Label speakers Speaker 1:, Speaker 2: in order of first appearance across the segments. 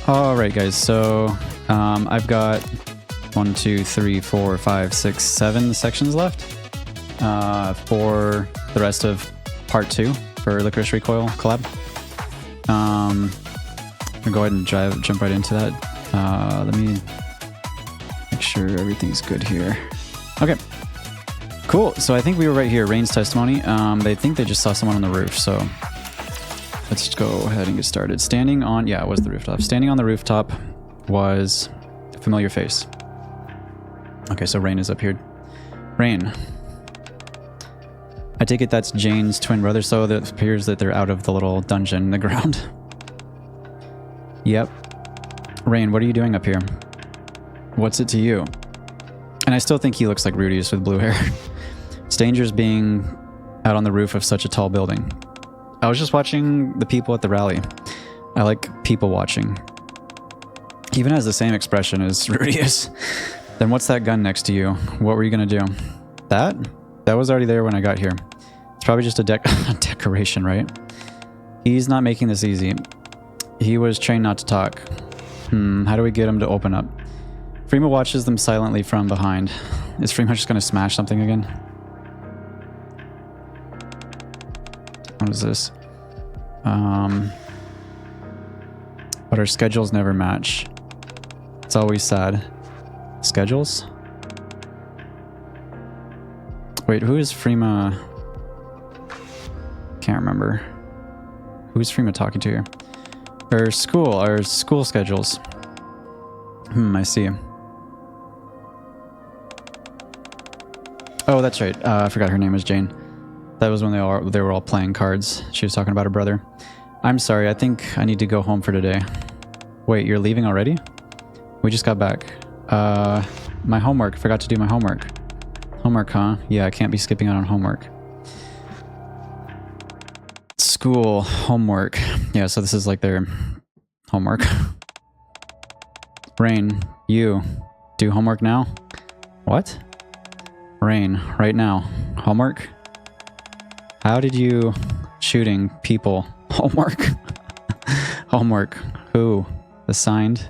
Speaker 1: Alright guys, so I've got 1, 2, 3, 4, 5, 6, 7 sections left for the rest of part 2 for Lycoris Recoil Collab. I'm gonna go ahead and jump right into that. Let me make sure everything's good here. Okay, cool. So I think we were right here, Rain's testimony. They think they just saw someone on the roof, so let's go ahead and get started. Standing on, yeah, it was the rooftop. Standing on the rooftop was a familiar face. Okay, so Rain is up here. Rain. I take it that's Jane's twin brother, so it appears that they're out of the little dungeon in the ground. Yep. Rain, what are you doing up here? What's it to you? And I still think he looks like Rudius with blue hair. It's dangerous being out on the roof of such a tall building. I was just watching the people at the rally. I like people watching. He even has the same expression as Rudius. Then what's that gun next to you? What were you gonna do? That? That was already there when I got here. It's probably just a decoration, right? He's not making this easy. He was trained not to talk. How do we get him to open up? Freema watches them silently from behind. Is Freema just gonna smash something again? What is this? But our schedules never match. It's always sad. Schedules? Wait, who is Freema? Can't remember. Who's Freema talking to here? Our school schedules. I see. Oh, that's right. I forgot her name was Jane. That was when they were all playing cards. She was talking about her brother. I'm sorry, I think I need to go home for today. Wait, you're leaving already? We just got back. My homework. Forgot to do my homework. Homework, huh? Yeah, I can't be skipping out on homework. School, homework. Yeah, so this is like their homework. Rain, you do homework now? What? Rain, right now. Homework? How did you... Shooting people. Homework? Homework. Who? Assigned?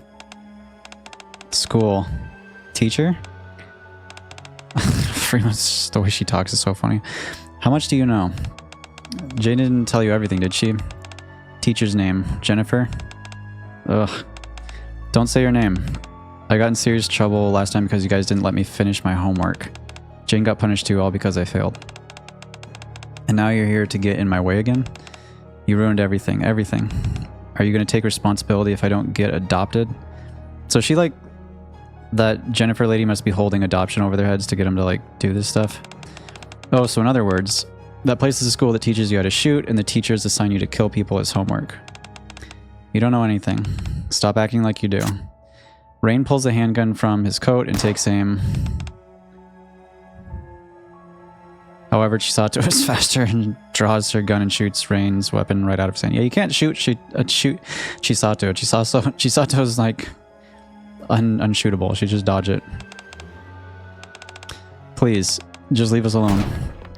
Speaker 1: School. Teacher? Freeman's, the way she talks is so funny. How much do you know? Jane didn't tell you everything, did she? Teacher's name. Jennifer? Ugh. Don't say your name. I got in serious trouble last time because you guys didn't let me finish my homework. Jane got punished too, all because I failed. And now you're here to get in my way again? You ruined everything. Everything. Are you going to take responsibility if I don't get adopted? So she like... That Jennifer lady must be holding adoption over their heads to get them to like do this stuff. Oh, so in other words, that place is a school that teaches you how to shoot and the teachers assign you to kill people as homework. You don't know anything. Stop acting like you do. Rain pulls a handgun from his coat and takes aim. However, Chisato is faster and draws her gun and shoots Rain's weapon right out of his hand. Yeah, you can't shoot Chisato. Chisato's like unshootable. She just dodge it. Please, just leave us alone.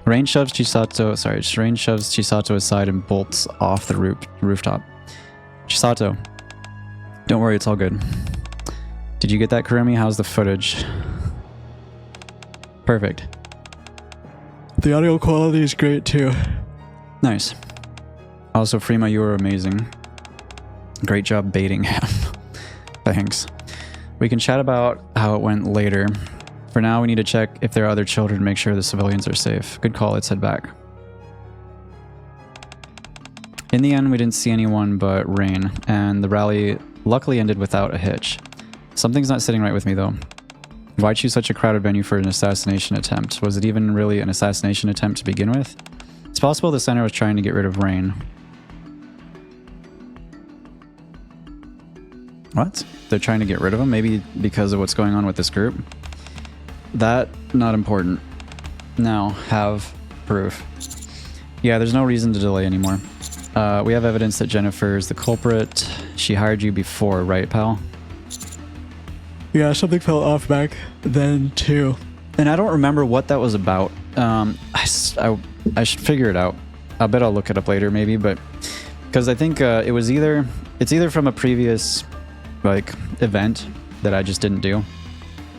Speaker 1: Rain shoves Chisato aside and bolts off the rooftop. Chisato, don't worry, it's all good. Did you get that, Kurumi? How's the footage? Perfect. The audio quality is great too. Nice. Also, Freema, you were amazing. Great job baiting him. Thanks. We can chat about how it went later. For now, we need to check if there are other children to make sure the civilians are safe. Good call, let's head back. In the end, we didn't see anyone but Rain, and the rally luckily ended without a hitch. Something's not sitting right with me, though. Why choose such a crowded venue for an assassination attempt? Was it even really an assassination attempt to begin with? It's possible the center was trying to get rid of Rain. What? They're trying to get rid of him? Maybe because of what's going on with this group? That, not important. Now, have proof. Yeah, there's no reason to delay anymore. We have evidence that Jennifer is the culprit. She hired you before, right, pal? Yeah, something fell off back then, too. And I don't remember what that was about. I should figure it out. I bet I'll look it up later, maybe, but... Because I think it's either from a previous like event that I just didn't do.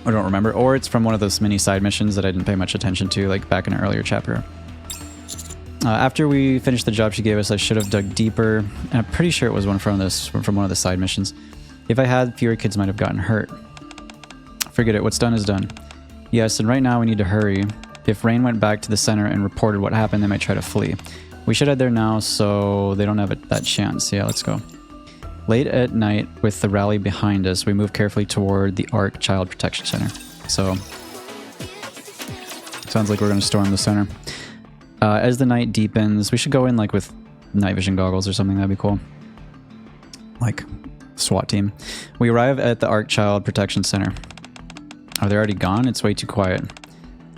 Speaker 1: I don't remember. Or it's from one of those mini side missions that I didn't pay much attention to, like back in an earlier chapter. After we finished the job she gave us, I should have dug deeper. And I'm pretty sure it was one from one of the side missions. If I had, fewer kids might have gotten hurt. Forget it. What's done is done. Yes, and right now we need to hurry. If Rain went back to the center and reported what happened, they might try to flee. We should head there now so they don't have that chance. Yeah, let's go. Late at night, with the rally behind us, we move carefully toward the ARC Child Protection Center. So, sounds like we're going to storm the center. As the night deepens, we should go in like with night vision goggles or something. That'd be cool. Like SWAT team. We arrive at the ARC Child Protection Center. Are they already gone? It's way too quiet.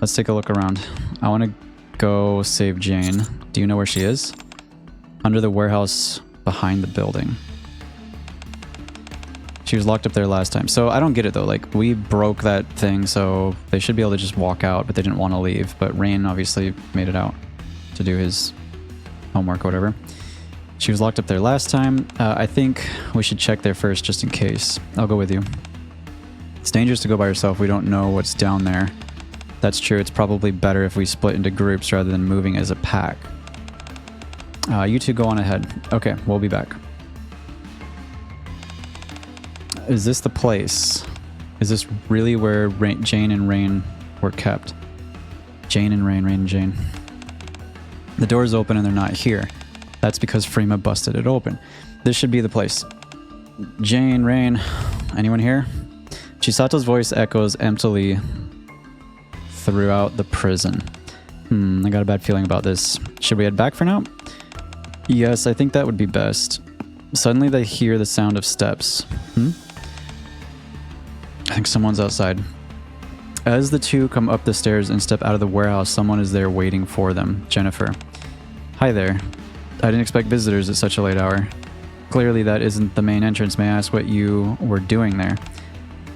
Speaker 1: Let's take a look around. I want to go save Jane. Do you know where she is? Under the warehouse behind the building. She was locked up there last time. So I don't get it though. Like, we broke that thing, so they should be able to just walk out, but they didn't want to leave. But Rain obviously made it out to do his homework or whatever. She was locked up there last time. I think we should check there first just in case. I'll go with you. It's dangerous to go by yourself. We don't know what's down there. That's true. It's probably better if we split into groups rather than moving as a pack. You two go on ahead. Okay, we'll be back. Is this the place? Is this really where Jane and Rain were kept? Jane and Rain and Jane. The door's open and they're not here. That's because Freema busted it open. This should be the place. Jane, Rain, anyone here? Chisato's voice echoes emptily throughout the prison. I got a bad feeling about this. Should we head back for now? Yes, I think that would be best. Suddenly they hear the sound of steps. I think someone's outside. As the two come up the stairs and step out of the warehouse, someone is there waiting for them. Jennifer. Hi there. I didn't expect visitors at such a late hour. Clearly that isn't the main entrance. May I ask what you were doing there?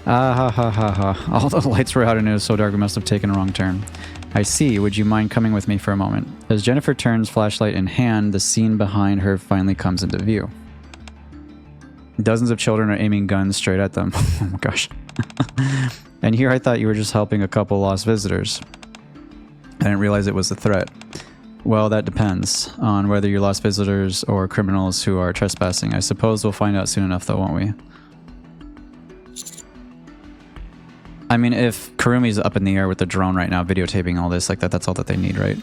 Speaker 1: Ah, ha, ha, ha, ha. All the lights were out and it was so dark we must have taken a wrong turn. I see. Would you mind coming with me for a moment? As Jennifer turns, flashlight in hand, the scene behind her finally comes into view. Dozens of children are aiming guns straight at them. Oh my gosh. And here I thought you were just helping a couple lost visitors. I didn't realize it was a threat. Well, that depends on whether you're lost visitors or criminals who are trespassing. I suppose we'll find out soon enough though, won't we? I mean, if Kurumi's up in the air with the drone right now, videotaping all this, like that's all that they need, right?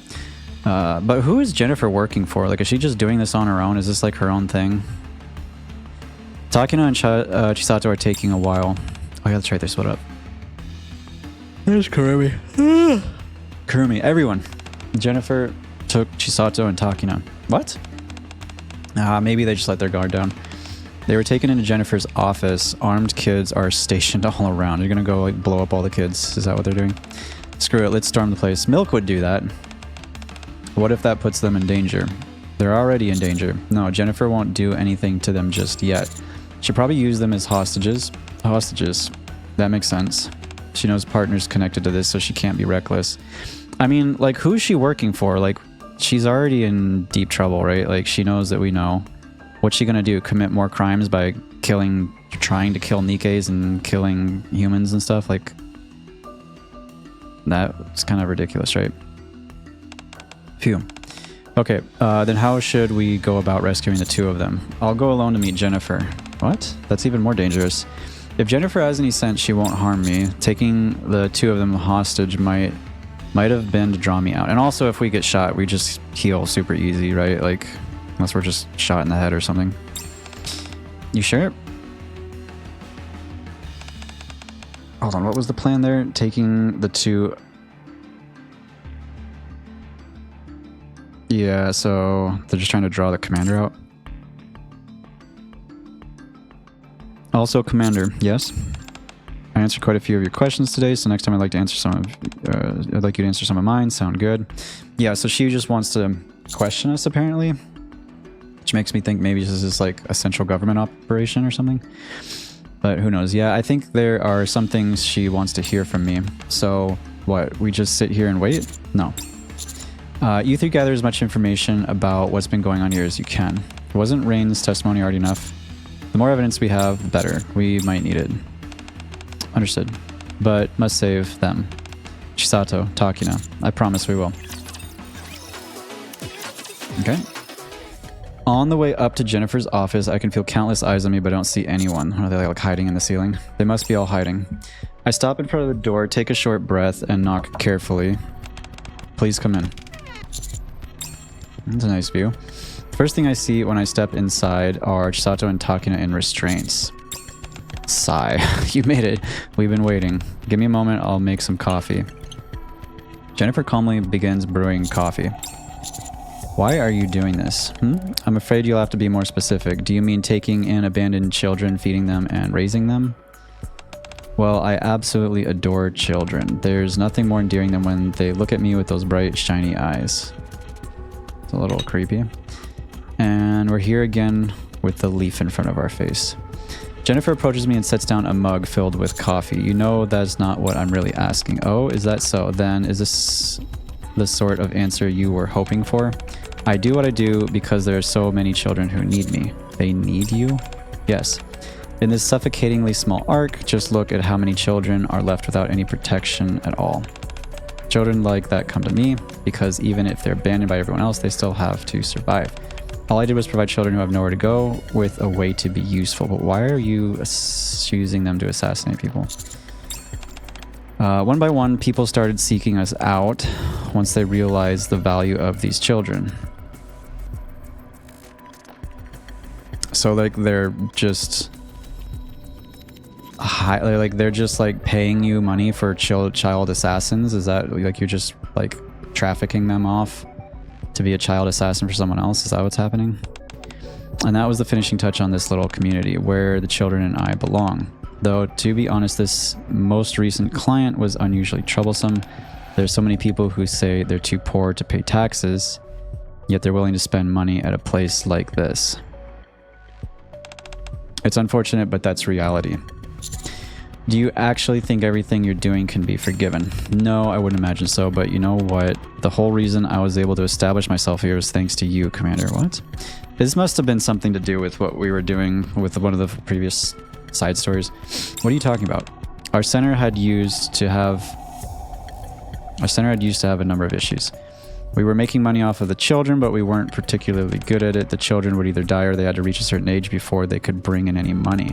Speaker 1: But who is Jennifer working for? Like, is she just doing this on her own? Is this like her own thing? Takina and Chisato are taking a while. Oh yeah, that's right, they split up. There's Kurumi. Kurumi, everyone. Jennifer took Chisato and Takina. What? Maybe they just let their guard down. They were taken into Jennifer's office. Armed kids are stationed all around. They're gonna go like blow up all the kids. Is that what they're doing? Screw it, let's storm the place. Milk would do that. What if that puts them in danger? They're already in danger. No, Jennifer won't do anything to them just yet. She'll probably use them as hostages. Hostages. That makes sense. She knows partners connected to this, so she can't be reckless. I mean, like, who's she working for? Like, she's already in deep trouble, right? Like, she knows that we know. What's she gonna do? Commit more crimes by trying to kill Nikkes and killing humans and stuff? Like, that's kind of ridiculous, right? Phew. Okay, then how should we go about rescuing the two of them? I'll go alone to meet Jennifer. What? That's even more dangerous. If Jennifer has any sense, she won't harm me. Taking the two of them hostage might have been to draw me out. And also, if we get shot, we just heal super easy, right? Like, unless we're just shot in the head or something. You sure? Hold on, what was the plan there? Taking the two... Yeah, so they're just trying to draw the commander out. Also, Commander, yes. I answered quite a few of your questions today, so next time I'd like to answer I'd like you to answer some of mine. Sound good? Yeah, so she just wants to question us apparently, which makes me think maybe this is like a central government operation or something. But who knows? Yeah, I think there are some things she wants to hear from me. So what? We just sit here and wait? No. You three gather as much information about what's been going on here as you can. Wasn't Rain's testimony already enough? The more evidence we have, the better. We might need it. Understood. But must save them. Chisato, Takina. I promise we will. Okay. On the way up to Jennifer's office, I can feel countless eyes on me, but I don't see anyone. Are they like hiding in the ceiling? They must be all hiding. I stop in front of the door, take a short breath, and knock carefully. Please come in. That's a nice view. First thing I see when I step inside are Chisato and Takina in restraints. Sigh. You made it. We've been waiting. Give me a moment, I'll make some coffee. Jennifer calmly begins brewing coffee. Why are you doing this? I'm afraid you'll have to be more specific. Do you mean taking in abandoned children, feeding them, and raising them? Well, I absolutely adore children. There's nothing more endearing than when they look at me with those bright, shiny eyes. It's a little creepy. And we're here again with the leaf in front of our face. Jennifer approaches me and sets down a mug filled with coffee. You know that's not what I'm really asking. Oh, is that so? Then is this the sort of answer you were hoping for? I do what I do because there are so many children who need me. They need you? Yes. In this suffocatingly small arc, just look at how many children are left without any protection at all. Children like that come to me because even if they're abandoned by everyone else, they still have to survive. All I did was provide children who have nowhere to go with a way to be useful. But why are you using them to assassinate people? One by one, people started seeking us out once they realized the value of these children. So like they're just they're just like paying you money for child assassins? Is that like you're just like trafficking them off to be a child assassin for someone else? Is that what's happening? And that was the finishing touch on this little community where the children and I belong. Though, to be honest, this most recent client was unusually troublesome. There's so many people who say they're too poor to pay taxes, yet they're willing to spend money at a place like this. It's unfortunate, but that's reality. Do you actually think everything you're doing can be forgiven? No, I wouldn't imagine so, but you know what? The whole reason I was able to establish myself here is thanks to you, Commander. What? This must have been something to do with what we were doing with one of the previous side stories. What are you talking about? Our center had used to have a number of issues. We were making money off of the children, but we weren't particularly good at it. The children would either die or they had to reach a certain age before they could bring in any money.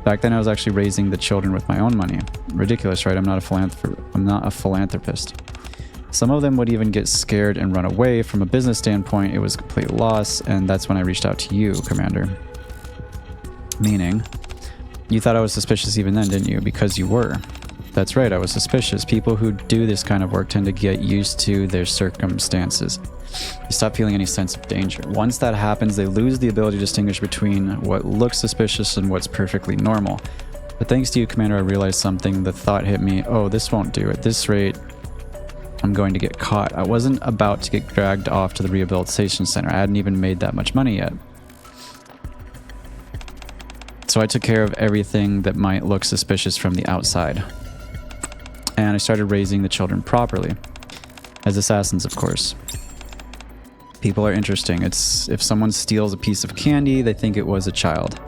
Speaker 1: Back then I was actually raising the children with my own money. Ridiculous, right? I'm not a philanthropist. Some of them would even get scared and run away. From a business standpoint, it was a complete loss, and that's when I reached out to you, Commander. Meaning, you thought I was suspicious even then, didn't you? Because you were. That's right, I was suspicious. People who do this kind of work tend to get used to their circumstances. They stop feeling any sense of danger. Once that happens, they lose the ability to distinguish between what looks suspicious and what's perfectly normal. But thanks to you, Commander, I realized something. The thought hit me, oh, this won't do. At this rate, I'm going to get caught. I wasn't about to get dragged off to the rehabilitation center. I hadn't even made that much money yet. So I took care of everything that might look suspicious from the outside. And I started raising the children properly. As assassins, of course. People are interesting. It's if someone steals a piece of candy, they think it was a child.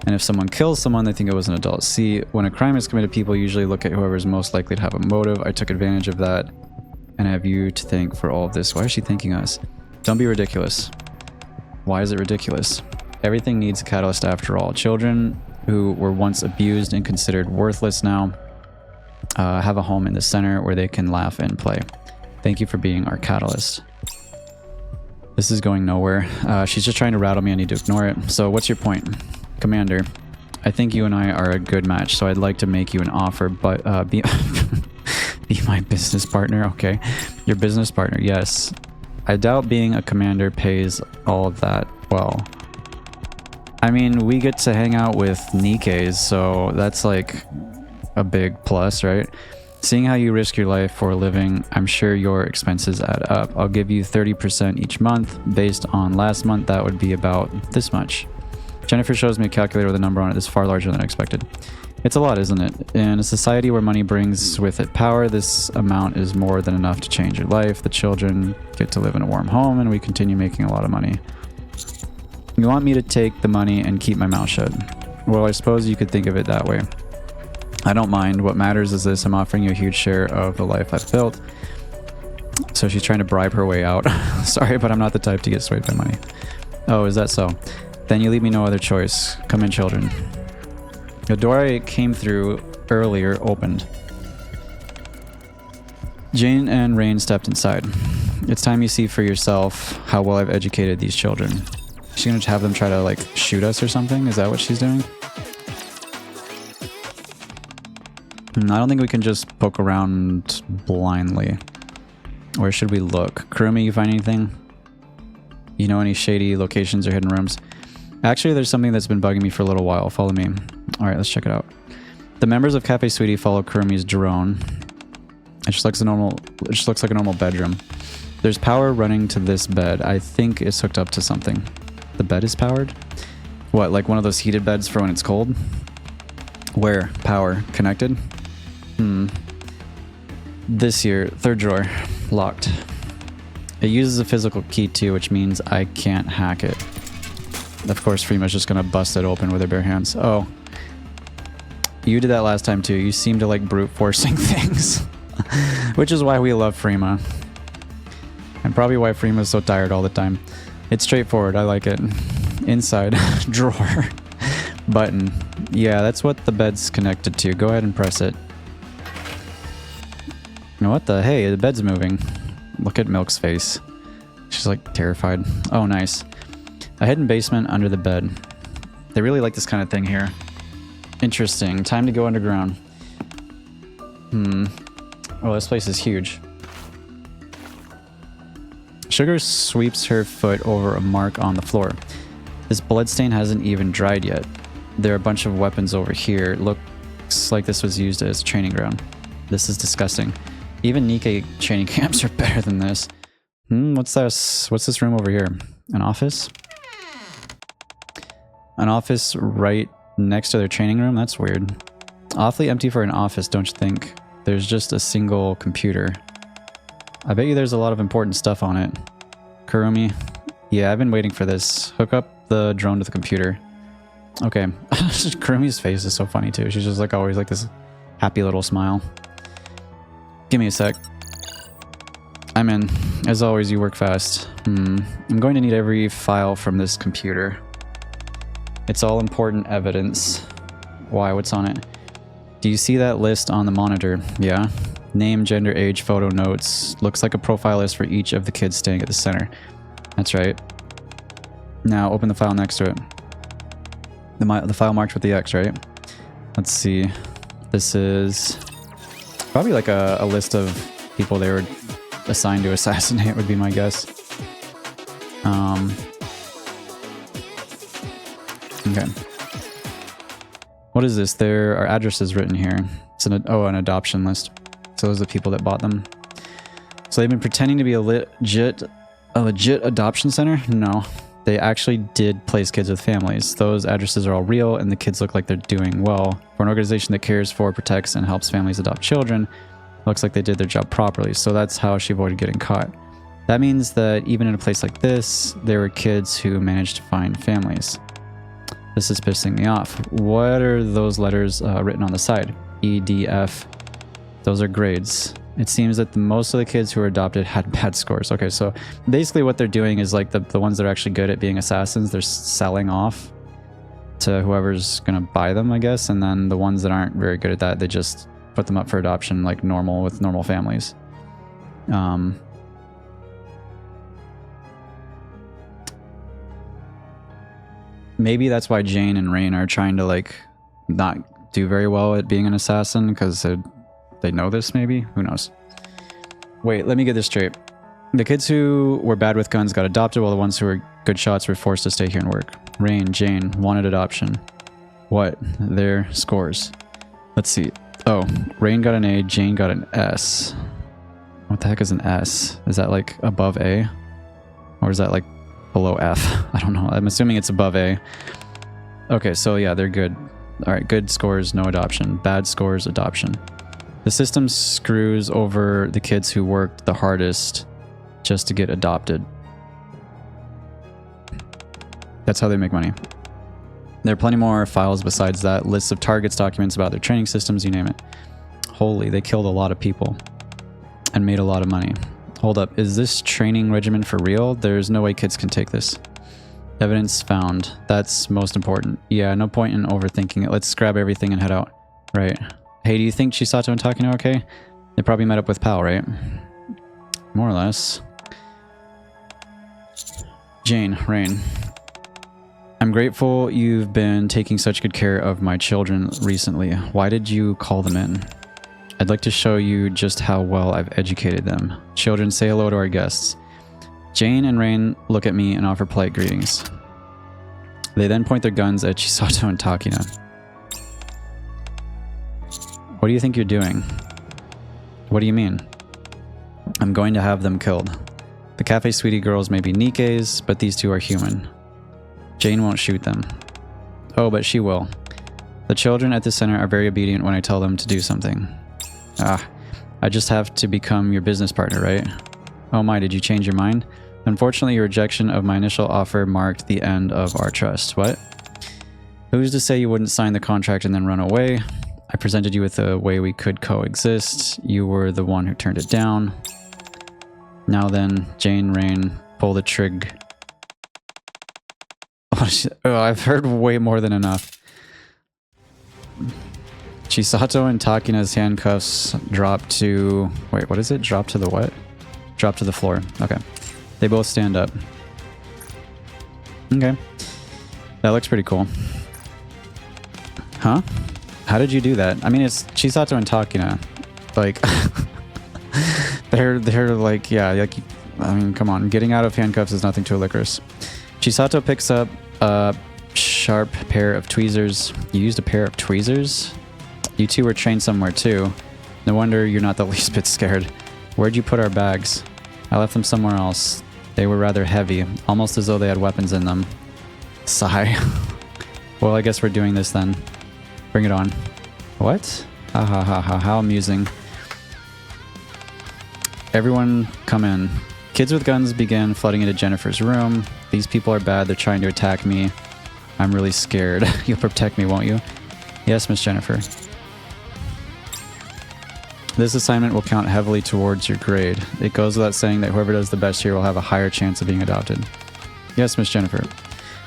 Speaker 1: And if someone kills someone, they think it was an adult. See, when a crime is committed, people usually look at whoever is most likely to have a motive. I took advantage of that. And I have you to thank for all of this. Why is she thanking us? Don't be ridiculous. Why is it ridiculous? Everything needs a catalyst after all. Children who were once abused and considered worthless now have a home in the center where they can laugh and play. Thank you for being our catalyst. This is going nowhere. She's just trying to rattle me. I need to ignore it. So what's your point? Commander, I think you and I are a good match, so I'd like to make you an offer, but be my business partner. Okay. Your business partner, yes. I doubt being a commander pays all of that well. I mean, we get to hang out with Nikkes, so that's like a big plus, right? Seeing how you risk your life for a living, I'm sure your expenses add up. I'll give you 30% each month. Based on last month, that would be about this much. Jennifer shows me a calculator with a number on it that's far larger than I expected. It's a lot, isn't it? In a society where money brings with it power, this amount is more than enough to change your life. The children get to live in a warm home, and we continue making a lot of money. You want me to take the money and keep my mouth shut? Well, I suppose you could think of it that way. I don't mind. What matters is this. I'm offering you a huge share of the life I've built. So she's trying to bribe her way out. Sorry, but I'm not the type to get swayed by money. Oh, is that so? Then you leave me no other choice. Come in, children. The door I came through earlier opened. Jane and Rain stepped inside. It's time you see for yourself how well I've educated these children. She's gonna have them try to, like, shoot us or something? Is that what she's doing? I don't think we can just poke around blindly. Where should we look? Kurumi, you find anything? You know any shady locations or hidden rooms? Actually, there's something that's been bugging me for a little while. Follow me. Alright, let's check it out. The members of Cafe Sweetie follow Kurumi's drone. It just looks like a normal bedroom. There's power running to this bed. I think it's hooked up to something. The bed is powered? What, like one of those heated beds for when it's cold? Where? Power. Connected? This here. Third drawer. Locked. It uses a physical key too, which means I can't hack it. Of course, Freema's just gonna bust it open with her bare hands. Oh. You did that last time too. You seem to like brute forcing things. Which is why we love Freema. And probably why Freema's so tired all the time. It's straightforward. I like it. Inside. Drawer. Button. Yeah, that's what the bed's connected to. Go ahead and press it. What the? Hey, the bed's moving. Look at Milk's face. She's like terrified. Oh, nice. A hidden basement under the bed. They really like this kind of thing here. Interesting. Time to go underground. Oh, this place is huge. Sugar sweeps her foot over a mark on the floor. This bloodstain hasn't even dried yet. There are a bunch of weapons over here. Looks like this was used as a training ground. This is disgusting. Even Nikke training camps are better than this. What's this? What's this room over here? An office? An office right next to their training room? That's weird. Awfully empty for an office, don't you think? There's just a single computer. I bet you there's a lot of important stuff on it. Kurumi? Yeah, I've been waiting for this. Hook up the drone to the computer. Okay. Kurumi's face is so funny too. She's just like always like this happy little smile. Give me a sec. I'm in. As always, you work fast. I'm going to need every file from this computer. It's all important evidence. Why? What's on it? Do you see that list on the monitor? Yeah. Name, gender, age, photo, notes. Looks like a profile list for each of the kids staying at the center. That's right. Now open the file next to it. The file marked with the X, right? Let's see. This is probably like a list of people they were assigned to assassinate would be my guess. Okay. What is this? There are addresses written here. It's an adoption list. So those are the people that bought them. So they've been pretending to be a legit adoption center? No. They actually did place kids with families. Those addresses are all real and the kids look like they're doing well. For an organization that cares for, protects, and helps families adopt children, looks like they did their job properly. So that's how she avoided getting caught. That means that even in a place like this, there were kids who managed to find families. This is pissing me off. What are those letters written on the side? E, D, F. Those are grades. It seems that most of the kids who were adopted had bad scores. Okay, so basically what they're doing is like the ones that are actually good at being assassins, they're selling off to whoever's gonna buy them, I guess. And then the ones that aren't very good at that, they just put them up for adoption like normal with normal families. Maybe that's why Jane and Rain are trying to like not do very well at being an assassin because they know this, maybe? Who knows? Wait, let me get this straight. The kids who were bad with guns got adopted, while the ones who were good shots were forced to stay here and work. Rain, Jane, wanted adoption. What? Their scores. Let's see. Oh, Rain got an A, Jane got an S. What the heck is an S? Is that like above A? Or is that like below F? I don't know. I'm assuming it's above A. Okay, so yeah, they're good. Alright, good scores, no adoption. Bad scores, adoption. The system screws over the kids who worked the hardest just to get adopted. That's how they make money. There are plenty more files besides that. Lists of targets, documents about their training systems, you name it. Holy, they killed a lot of people and made a lot of money. Hold up, is this training regimen for real? There's no way kids can take this. Evidence found. That's most important. Yeah, no point in overthinking it. Let's grab everything and head out. Right. Hey, do you think Chisato and Takino are okay? They probably met up with Pal, right? More or less. Jane, Rain. I'm grateful you've been taking such good care of my children recently. Why did you call them in? I'd like to show you just how well I've educated them. Children, say hello to our guests. Jane and Rain look at me and offer polite greetings. They then point their guns at Chisato and Takina. What do you think you're doing? What do you mean? I'm going to have them killed. The Cafe Sweetie girls may be Nikke's, but these two are human. Jane won't shoot them. Oh, but she will. The children at the center are very obedient when I tell them to do something. Ah, I just have to become your business partner, right? Oh my, did you change your mind? Unfortunately, your rejection of my initial offer marked the end of our trust. What? Who's to say you wouldn't sign the contract and then run away? I presented you with a way we could coexist. You were the one who turned it down. Now then, Jane, Rain, pull the trig. Oh, I've heard way more than enough. Chisato and Takina's handcuffs drop to... Wait, what is it? Drop to the what? Drop to the floor. Okay. They both stand up. Okay. That looks pretty cool. Huh? How did you do that? I mean, it's Chisato and Takina. Like... they're like... Yeah, like... I mean, come on. Getting out of handcuffs is nothing to a Lycoris. Chisato picks up a sharp pair of tweezers. You used a pair of tweezers? You two were trained somewhere too. No wonder you're not the least bit scared. Where'd you put our bags? I left them somewhere else. They were rather heavy, almost as though they had weapons in them. Sigh. Well, I guess we're doing this then. Bring it on. What? Ha ha ha ha, how amusing. Everyone come in. Kids with guns began flooding into Jennifer's room. These people are bad, they're trying to attack me. I'm really scared. You'll protect me, won't you? Yes, Miss Jennifer. This assignment will count heavily towards your grade. It goes without saying that whoever does the best here will have a higher chance of being adopted. Yes, Miss Jennifer.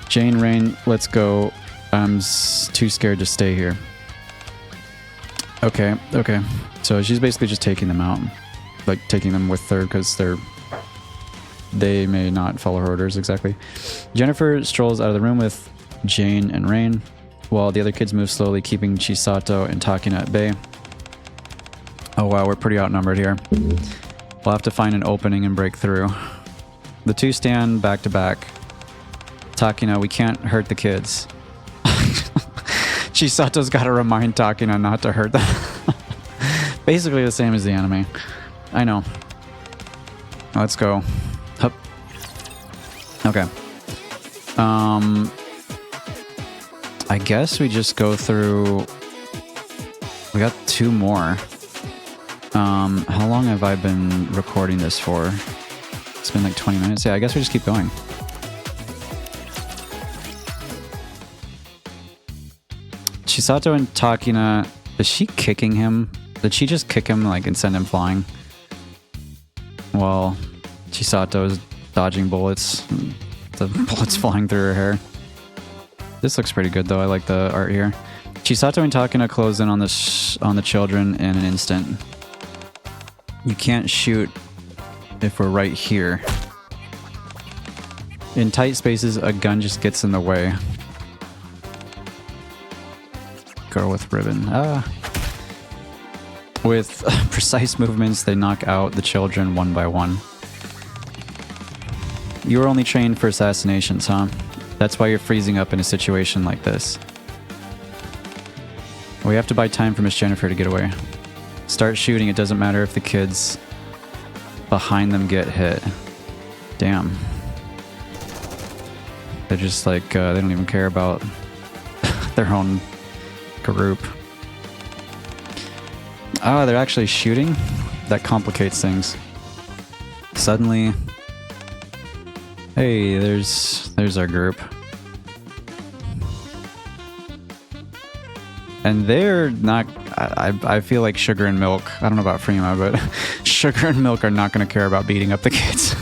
Speaker 1: Jane, Rain, let's go. I'm too scared to stay here. Okay, okay. So she's basically just taking them out. Like, taking them with her because they may not follow her orders exactly. Jennifer strolls out of the room with Jane and Rain, while the other kids move slowly, keeping Chisato and Takina at bay. Oh wow, we're pretty outnumbered here. We'll have to find an opening and break through. The two stand back to back. Takina, we can't hurt the kids. Chisato's got to remind Takina not to hurt them. Basically the same as the anime. I know. Let's go. Hup. Okay. I guess we just go through... We got two more. How long have I been recording this for? It's been like 20 minutes. Yeah, I guess we just keep going. Chisato and Takina... Is she kicking him? Did she just kick him like and send him flying? Well, Chisato is dodging bullets. The bullets flying through her hair. This looks pretty good though. I like the art here. Chisato and Takina close in on the children in an instant. You can't shoot if we're right here. In tight spaces, a gun just gets in the way. Girl with ribbon. Ah. With precise movements, they knock out the children one by one. You were only trained for assassinations, huh? That's why you're freezing up in a situation like this. We have to buy time for Miss Jennifer to get away. Start shooting, it doesn't matter if the kids behind them get hit. Damn. They're just like, they don't even care about their own group. Oh, they're actually shooting? That complicates things. Suddenly... Hey, there's our group. And they're not... I feel like Sugar and Milk... I don't know about Freema, but Sugar and Milk are not going to care about beating up the kids.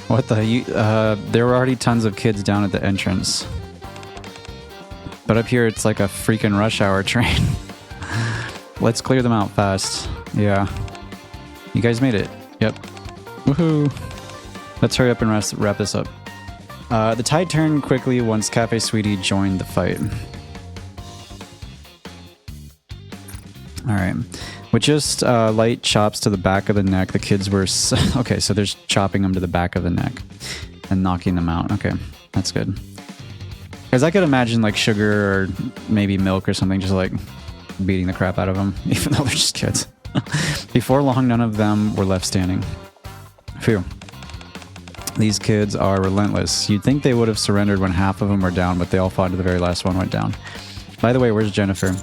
Speaker 1: What the... there were already tons of kids down at the entrance. But up here, it's like a freaking rush hour train. Let's clear them out fast. Yeah. You guys made it. Yep. Woohoo. Let's hurry up and wrap this up. The tide turned quickly once Cafe Sweetie joined the fight. Alright. With just light chops to the back of the neck, the kids were... Okay, so there's chopping them to the back of the neck and knocking them out. Okay, that's good. Because I could imagine like Sugar or maybe Milk or something just like beating the crap out of them, even though they're just kids. Before long, none of them were left standing. Phew. These kids are relentless. You'd think they would have surrendered when half of them were down, but they all fought to the very last one went down. By the way, where's Jennifer?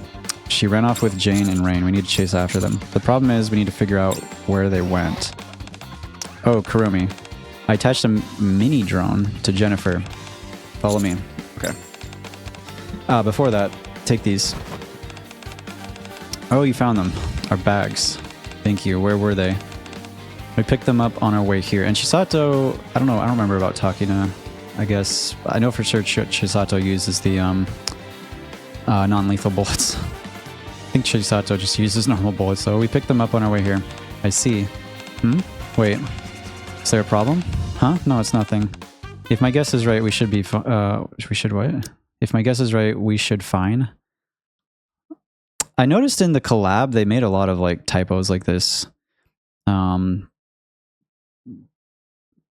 Speaker 1: She ran off with Jane and Rain. We need to chase after them. The problem is we need to figure out where they went. Oh, Kurumi. I attached a mini drone to Jennifer. Follow me. Okay. Before that, take these. Oh, you found them. Our bags. Thank you. Where were they? We picked them up on our way here. And Chisato, I don't know. I don't remember about Takina. I guess. I know for sure Chisato uses the non-lethal bullets. I think Chisato just uses normal bullets, so we picked them up on our way here. I see. Wait. Is there a problem? Huh? No, it's nothing. If my guess is right, we should be... we should what? If my guess is right, we should fine. I noticed in the collab, they made a lot of like typos like this.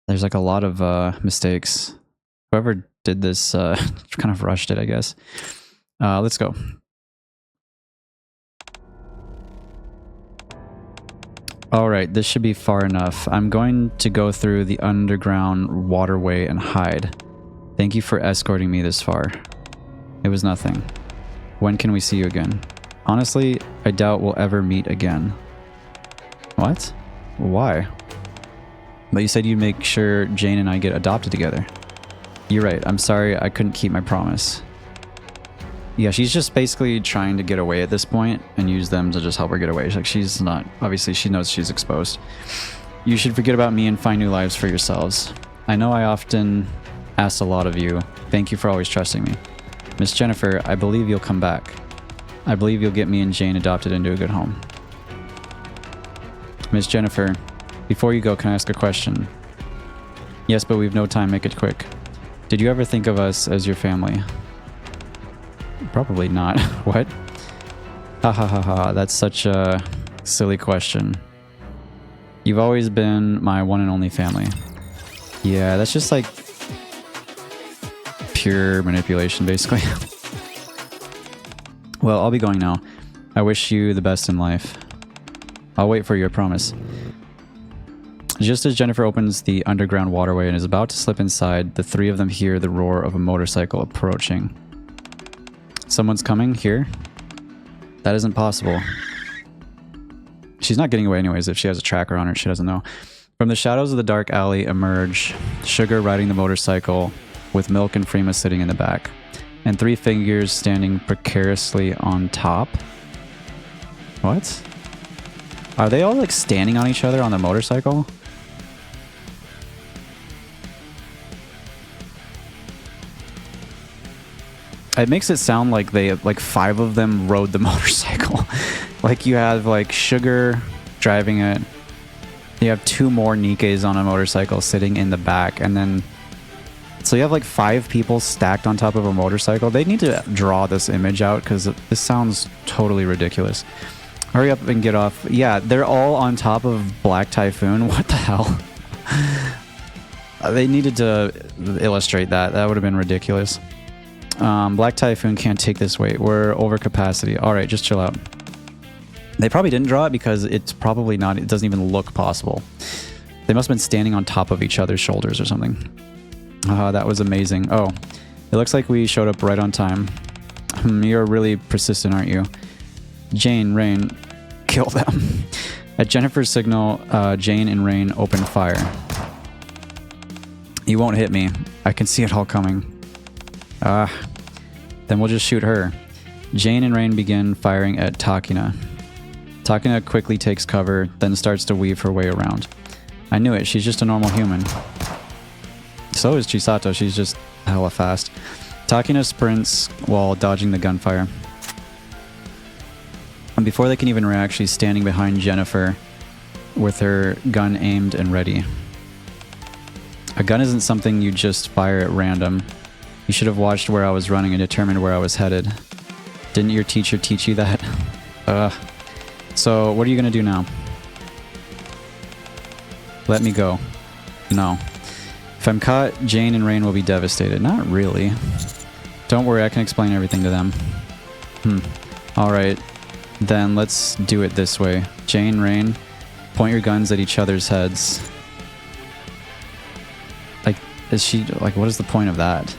Speaker 1: There's like a lot of mistakes. Whoever did this kind of rushed it, I guess. Let's go. Alright, this should be far enough. I'm going to go through the underground waterway and hide. Thank you for escorting me this far. It was nothing. When can we see you again? Honestly, I doubt we'll ever meet again. What? Why? But you said you'd make sure Jane and I get adopted together. You're right, I'm sorry I couldn't keep my promise. Yeah, she's just basically trying to get away at this point and use them to just help her get away. Like, she's not... Obviously, she knows she's exposed. You should forget about me and find new lives for yourselves. I know I often asked a lot of you. Thank you for always trusting me. Miss Jennifer, I believe you'll come back. I believe you'll get me and Jane adopted into a good home. Miss Jennifer, before you go, can I ask a question? Yes, but we've no time. Make it quick. Did you ever think of us as your family? Probably not. What? Ha ha ha ha. That's such a silly question. You've always been my one and only family. Yeah, that's just like pure manipulation, basically. Well, I'll be going now. I wish you the best in life. I'll wait for you, I promise. Just as Jennifer opens the underground waterway and is about to slip inside, the three of them hear the roar of a motorcycle approaching. Someone's coming here? That isn't possible. She's not getting away anyways. If she has a tracker on her, she doesn't know. From the shadows of the dark alley emerge Sugar riding the motorcycle with Milk and Freema sitting in the back. And three figures standing precariously on top. What? Are they all like standing on each other on the motorcycle? It makes it sound like they, like 5 of them rode the motorcycle. Like you have like Sugar driving it. You have 2 more Nikkes on a motorcycle sitting in the back. And then, so you have like 5 people stacked on top of a motorcycle. They need to draw this image out because this sounds totally ridiculous. Hurry up and get off. Yeah, they're all on top of Black Typhoon. What the hell? They needed to illustrate that. That would have been ridiculous. Black Typhoon can't take this weight. We're over capacity. Alright, just chill out. They probably didn't draw it because it's probably not... It doesn't even look possible. They must have been standing on top of each other's shoulders or something. That was amazing. Oh, it looks like we showed up right on time. You're really persistent, aren't you? Jane, Rain, kill them. At Jennifer's signal, Jane and Rain open fire. You won't hit me. I can see it all coming. Then we'll just shoot her. Jane and Rain begin firing at Takina. Takina quickly takes cover, then starts to weave her way around. I knew it, she's just a normal human. So is Chisato, she's just hella fast. Takina sprints while dodging the gunfire. And before they can even react, she's standing behind Jennifer with her gun aimed and ready. A gun isn't something you just fire at random. You should have watched where I was running and determined where I was headed. Didn't your teacher teach you that? So what are you gonna do now? Let me go. No. If I'm caught, Jane and Rain will be devastated. Not really. Don't worry, I can explain everything to them. Alright. Then let's do it this way. Jane, Rain, point your guns at each other's heads. Like, is she... like, what is the point of that?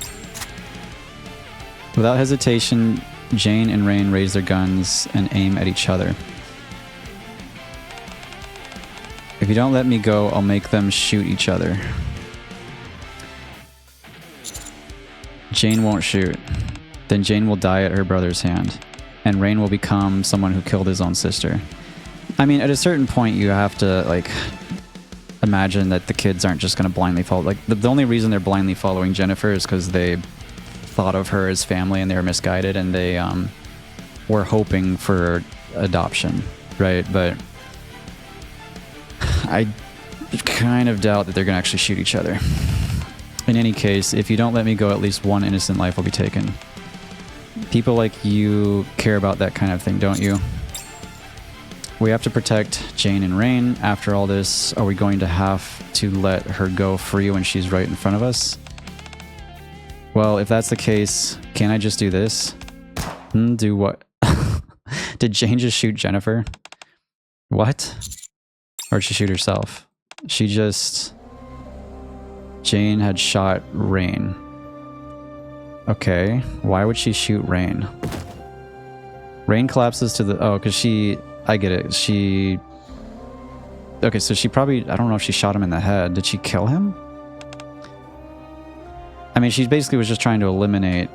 Speaker 1: Without hesitation, Jane and Rain raise their guns and aim at each other. If you don't let me go, I'll make them shoot each other. Jane won't shoot. Then Jane will die at her brother's hand. And Rain will become someone who killed his own sister. I mean, at a certain point, you have to, like, imagine that the kids aren't just going to blindly follow. Like, the only reason they're blindly following Jennifer is because they thought of her as family and they were misguided and they were hoping for adoption, right? But I kind of doubt that they're going to actually shoot each other. In any case, if you don't let me go, at least one innocent life will be taken. People like you care about that kind of thing, don't you? We have to protect Jane and Rain. After all this, are we going to have to let her go free when she's right in front of us? Well, if that's the case, can't I just do this? Do what? Did Jane just shoot Jennifer? What? Or did she shoot herself? She just... Jane had shot Rain. Okay, why would she shoot Rain? Rain collapses to the... oh, because she... I get it. She... okay, so she probably... I don't know if she shot him in the head. Did she kill him? I mean, she basically was just trying to eliminate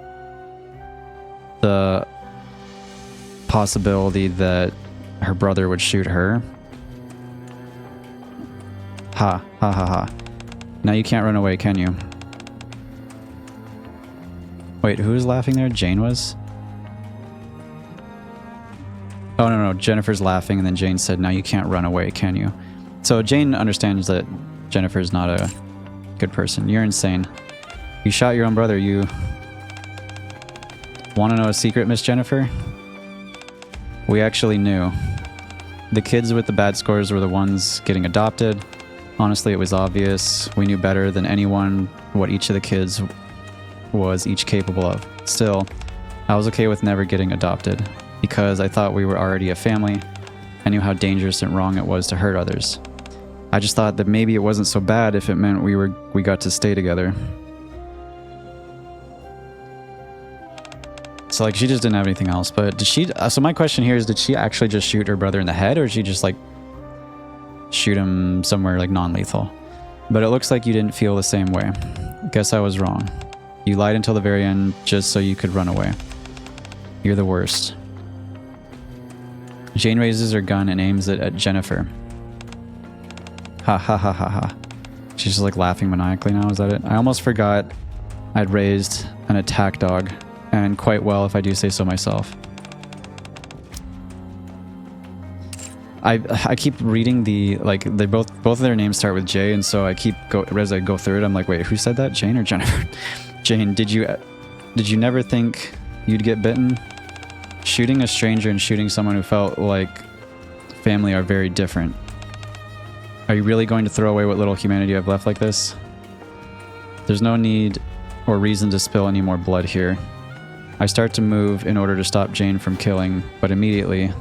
Speaker 1: the possibility that her brother would shoot her. Ha. Ha ha ha. Now you can't run away, can you? Wait, who was laughing there? Jane was? Oh, no, Jennifer's laughing, and then Jane said, now you can't run away, can you? So Jane understands that Jennifer's not a good person. You're insane. You shot your own brother, you... Want to know a secret, Miss Jennifer? We actually knew. The kids with the bad scores were the ones getting adopted. Honestly, it was obvious. We knew better than anyone what each of the kids was each capable of. Still, I was okay with never getting adopted, because I thought we were already a family. I knew how dangerous and wrong it was to hurt others. I just thought that maybe it wasn't so bad if it meant we got to stay together. So like, she just didn't have anything else. But did she... so my question here is, did she actually just shoot her brother in the head, or did she just like shoot him somewhere like non-lethal? But it looks like you didn't feel the same way. Guess I was wrong. You lied until the very end just so you could run away. You're the worst. Jane raises her gun and aims it at Jennifer. Ha ha ha ha ha. She's just like laughing maniacally now, is that it? I almost forgot I'd raised an attack dog, and quite well if I do say so myself. I keep reading the, like, they both of their names start with J, and so I keep as I go through it, I'm like, wait, who said that? Jane or Jennifer? Jane, did you never think you'd get bitten? Shooting a stranger and shooting someone who felt like family are very different. Are you really going to throw away what little humanity you have left like this? There's no need or reason to spill any more blood here. I start to move in order to stop Jane from killing, but immediately,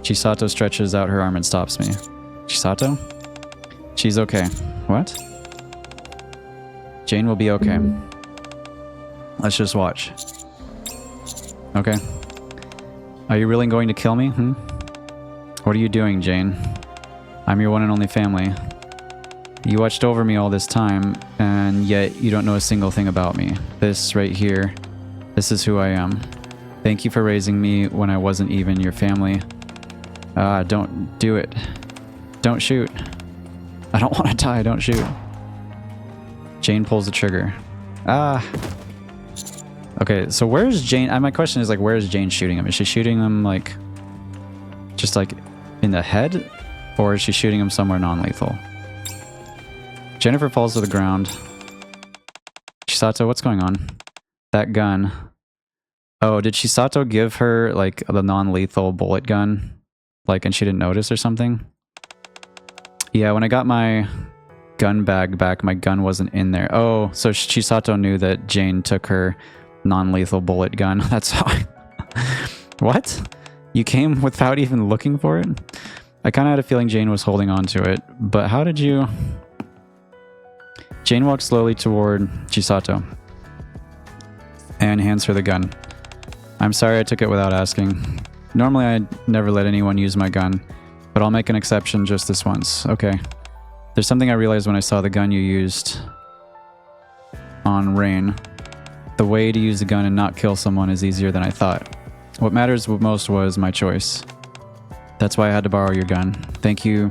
Speaker 1: Chisato stretches out her arm and stops me. Chisato? She's okay. What? Jane will be okay. Let's just watch. Okay. Are you really going to kill me? What are you doing, Jane? I'm your one and only family. You watched over me all this time, and yet you don't know a single thing about me. This right here This is who I am. Thank you for raising me when I wasn't even your family. Don't do it. Don't shoot. I don't want to die. Don't shoot. Jane pulls the trigger. Okay, so where's Jane? My question is, like, where is Jane shooting him? Is she shooting him, like, just, like, in the head? Or is she shooting him somewhere non-lethal? Jennifer falls to the ground. Chisato, what's going on? That gun. Oh, did Chisato give her, like, the non-lethal bullet gun? Like, and she didn't notice or something? Yeah, when I got my gun bag back, my gun wasn't in there. Oh, so Chisato knew that Jane took her non-lethal bullet gun. That's how What? You came without even looking for it? I kind of had a feeling Jane was holding on to it, but how did you... Jane walks slowly toward Chisato and hands her the gun. I'm sorry I took it without asking. Normally I'd never let anyone use my gun, but I'll make an exception just this once. Okay. There's something I realized when I saw the gun you used on Rain. The way to use a gun and not kill someone is easier than I thought. What matters most was my choice. That's why I had to borrow your gun. Thank you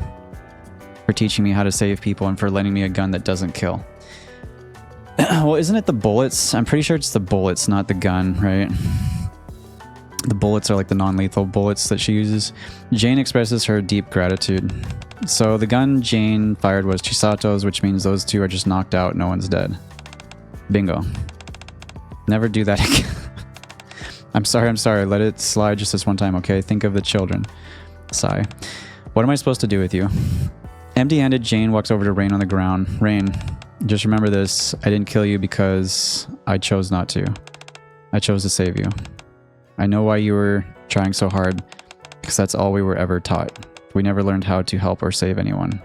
Speaker 1: for teaching me how to save people and for lending me a gun that doesn't kill. Well, isn't it the bullets? I'm pretty sure it's the bullets, not the gun, right? The bullets are like the non-lethal bullets that she uses. Jane expresses her deep gratitude. So the gun Jane fired was Chisato's, which means those two are just knocked out. No one's dead. Bingo. Never do that again. I'm sorry. Let it slide just this one time, okay? Think of the children. Sigh. What am I supposed to do with you? Empty-handed, Jane walks over to Rain on the ground. Rain, just remember this. I didn't kill you because I chose not to. I chose to save you. I know why you were trying so hard, because that's all we were ever taught. We never learned how to help or save anyone.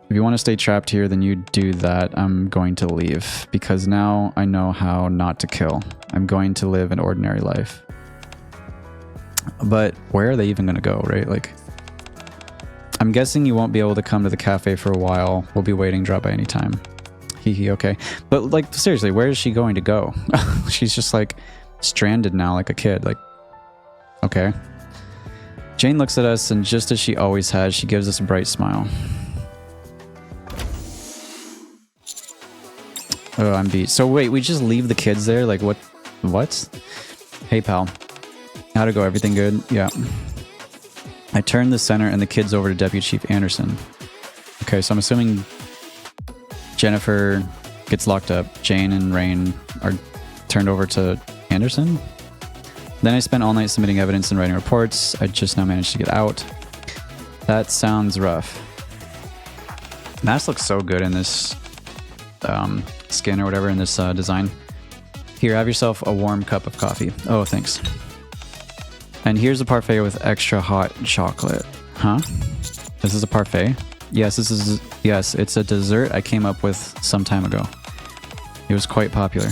Speaker 1: If you want to stay trapped here, then you do that. I'm going to leave, because now I know how not to kill. I'm going to live an ordinary life. But where are they even going to go, right? Like, I'm guessing you won't be able to come to the cafe for a while. We'll be waiting, drop by any time. Hee, okay. But, like, seriously, where is she going to go? She's just, like, stranded now, like a kid. Like, okay. Jane looks at us, and just as she always has, she gives us a bright smile. Oh, I'm beat. So wait, we just leave the kids there? Like, what? Hey, pal. How'd it go? Everything good? Yeah. I turned the center and the kids over to Deputy Chief Anderson. Okay, so I'm assuming Jennifer gets locked up. Jane and Rain are turned over to Anderson? Then I spent all night submitting evidence and writing reports. I just now managed to get out. That sounds rough. Mask looks so good in this skin or whatever in this design. Here, have yourself a warm cup of coffee. Oh, thanks. And here's a parfait with extra hot chocolate. Huh? This is a parfait? Yes, yes, it's a dessert I came up with some time ago. It was quite popular.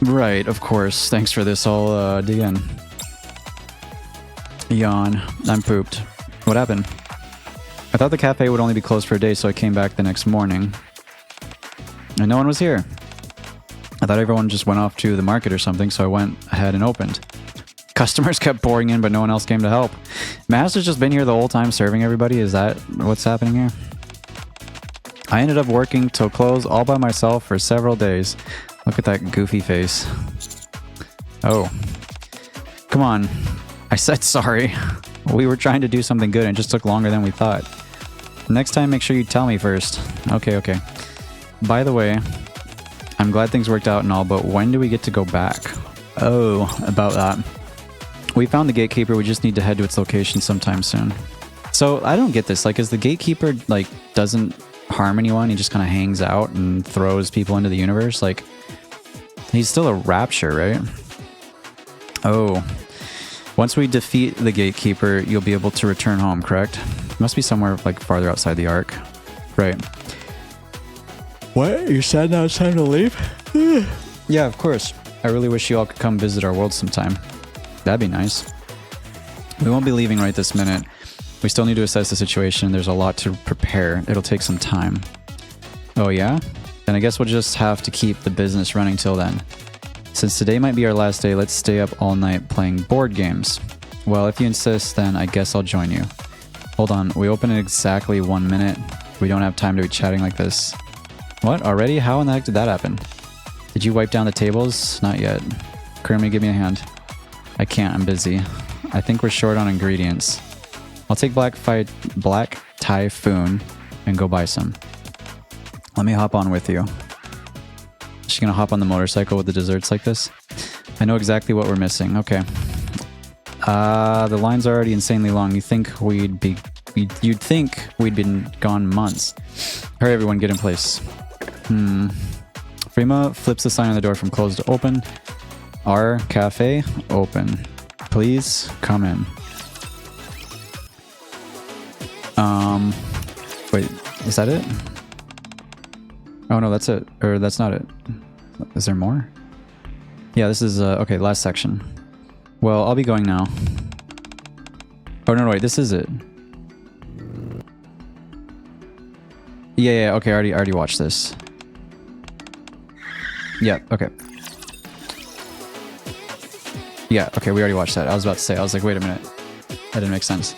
Speaker 1: Right, of course. Thanks for this. I'll dig in. Yawn. I'm pooped. What happened? I thought the cafe would only be closed for a day, so I came back the next morning. And no one was here. I thought everyone just went off to the market or something, so I went ahead and opened. Customers kept pouring in, but no one else came to help. Master's just been here the whole time serving everybody? Is that what's happening here? I ended up working till close all by myself for several days. Look at that goofy face. Oh. Come on. I said sorry. We were trying to do something good and it just took longer than we thought. Next time, make sure you tell me first. Okay. By the way, I'm glad things worked out and all, but when do we get to go back? Oh, about that. We found the gatekeeper. We just need to head to its location sometime soon. So I don't get this. Like, is the gatekeeper, like, doesn't harm anyone? He just kind of hangs out and throws people into the universe? Like, he's still a rapture, right? Oh. Once we defeat the gatekeeper, you'll be able to return home, correct? Must be somewhere, like, farther outside the arc. Right. What? You said now it's time to leave? Yeah, of course. I really wish you all could come visit our world sometime. That'd be nice. We won't be leaving right this minute. We still need to assess the situation. There's a lot to prepare. It'll take some time. Oh, yeah? Then I guess we'll just have to keep the business running till then. Since today might be our last day, let's stay up all night playing board games. Well, if you insist, then I guess I'll join you. Hold on, we open in exactly 1 minute. We don't have time to be chatting like this. What, already? How in the heck did that happen? Did you wipe down the tables? Not yet. Kurumi, give me a hand. I can't, I'm busy. I think we're short on ingredients. I'll take Black Typhoon and go buy some. Let me hop on with you. Is she gonna hop on the motorcycle with the desserts like this? I know exactly what we're missing. Okay. The line's already insanely long. You'd think we'd been gone months. Hurry everyone, get in place. Frima flips the sign on the door from closed to open. Our cafe open. Please come in. Wait, is that it? Oh no, that's it. Or that's not it. Is there more? Yeah, this is, okay, last section. Well, I'll be going now. Oh no, wait, this is it. Yeah, okay, I already watched this. Yeah, okay. Yeah, okay, we already watched that. I was about to say, I was like, wait a minute. That didn't make sense.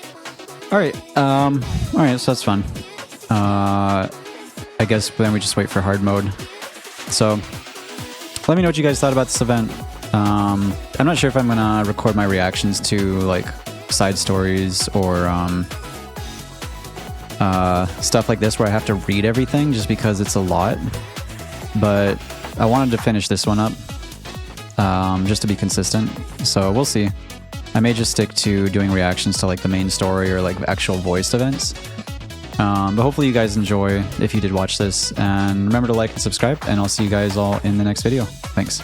Speaker 1: Alright, alright, so that's fun. I guess then we just wait for hard mode. So, let me know what you guys thought about this event. I'm not sure if I'm gonna record my reactions to, like, side stories or, stuff like this where I have to read everything just because it's a lot. But I wanted to finish this one up, just to be consistent. So we'll see. I may just stick to doing reactions to like the main story or like actual voiced events. But hopefully you guys enjoy if you did watch this. And remember to like and subscribe, and I'll see you guys all in the next video. Thanks.